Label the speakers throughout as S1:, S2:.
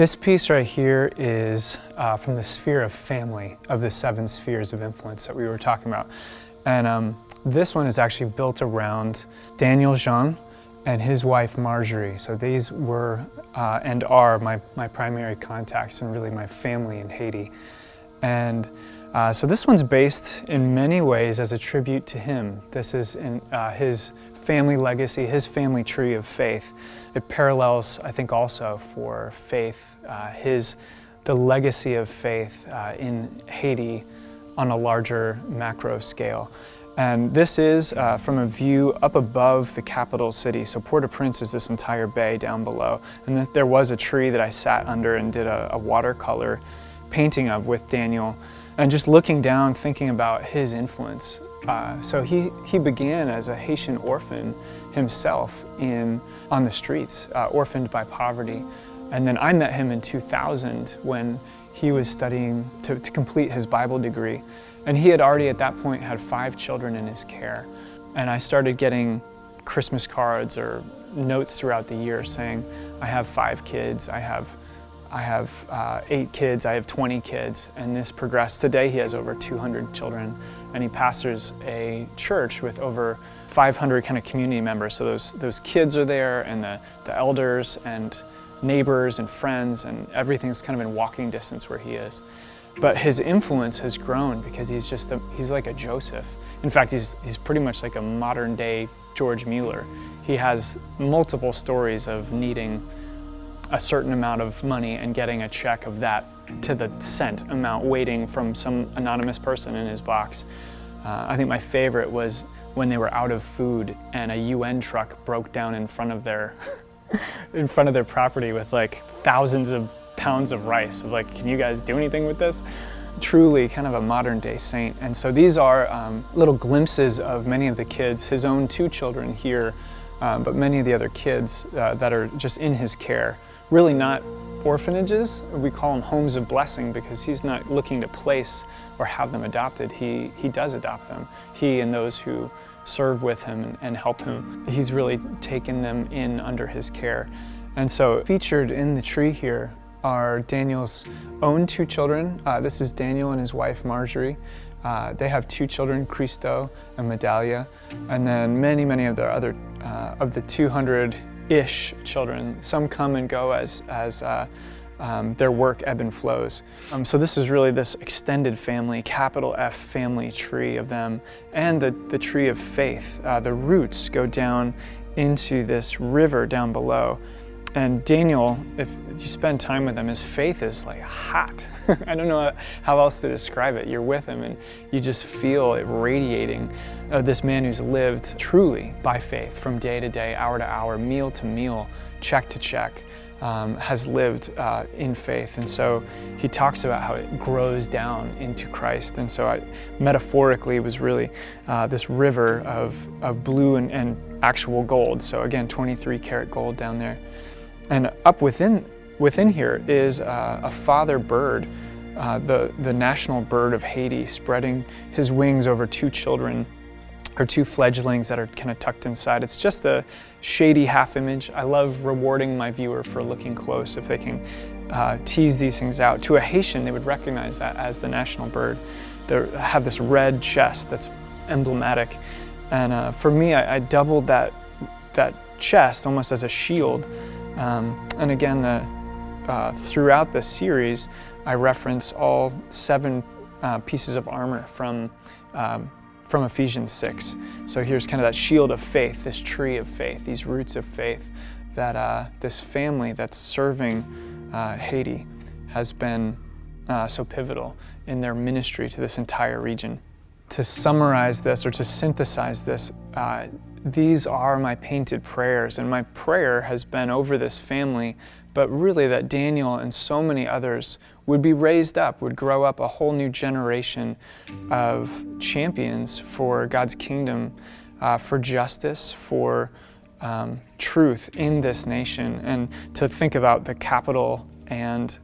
S1: This piece right here is from the sphere of family, of the 7 spheres of influence that we were talking about. And this one is actually built around Daniel Jean and his wife Marjorie. So these were and are my primary contacts and really my family in Haiti. And so this one's based in many ways as a tribute to him. This is in his family legacy, his family tree of faith. It parallels, I think, also for faith, the legacy of faith in Haiti on a larger macro scale. And this is from a view up above the capital city. So Port-au-Prince is this entire bay down below. And there was a tree that I sat under and did a watercolor painting of with Daniel. And just looking down, thinking about his influence. So he began as a Haitian orphan himself on the streets, orphaned by poverty. And then I met him in 2000 when he was studying to complete his Bible degree. And he had already at that point had 5 children in his care. And I started getting Christmas cards or notes throughout the year saying, I have 5 kids, I have 8 kids, I have 20 kids, and this progressed. Today he has over 200 children, and he pastors a church with over 500 kind of community members. So those kids are there, and the elders and neighbors and friends, and everything's kind of in walking distance where he is. But his influence has grown because he's like a Joseph. In fact, he's pretty much like a modern day George Mueller. He has multiple stories of needing a certain amount of money and getting a check of that to the cent amount waiting from some anonymous person in his box. I think my favorite was when they were out of food and a UN truck broke down in front of their property with like thousands of pounds of rice. Of like, can you guys do anything with this? Truly kind of a modern day saint. And so these are little glimpses of many of the kids, his own 2 children here, but many of the other kids that are just in his care. Really not orphanages. We call them homes of blessing because he's not looking to place or have them adopted. He does adopt them. He and those who serve with him and help him. He's really taken them in under his care. And so featured in the tree here are Daniel's own 2 children. This is Daniel and his wife Marjorie. They have 2 children, Christo and Medalia, and then many of their other of the 200-ish children. Some come and go as their work ebb and flows. So this is really this extended family, capital F family tree of them, and the tree of faith. The roots go down into this river down below. And Daniel, if you spend time with him, his faith is like hot. I don't know how else to describe it. You're with him and you just feel it radiating. This man who's lived truly by faith from day to day, hour to hour, meal to meal, check to check, has lived in faith. And so he talks about how it grows down into Christ. And so metaphorically, it was really this river of blue and actual gold. So again, 23 karat gold down there. And up within here is a father bird, the national bird of Haiti, spreading his wings over 2 children, or 2 fledglings that are kind of tucked inside. It's just a shady half image. I love rewarding my viewer for looking close if they can tease these things out. To a Haitian, they would recognize that as the national bird. They have this red chest that's emblematic. And for me, I doubled that chest almost as a shield. And again, throughout the series, I reference all 7 pieces of armor from Ephesians 6. So here's kind of that shield of faith, this tree of faith, these roots of faith that this family that's serving Haiti has been so pivotal in their ministry to this entire region. To summarize this or to synthesize this, these are my painted prayers, and my prayer has been over this family, but really that Daniel and so many others would be raised up, would grow up a whole new generation of champions for God's kingdom, for justice, for truth in this nation. And to think about the capital, and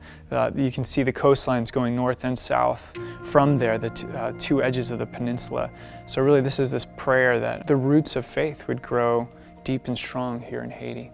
S1: you can see the coastlines going north and south from there, the 2 edges of the peninsula. So really this is this prayer that the roots of faith would grow deep and strong here in Haiti.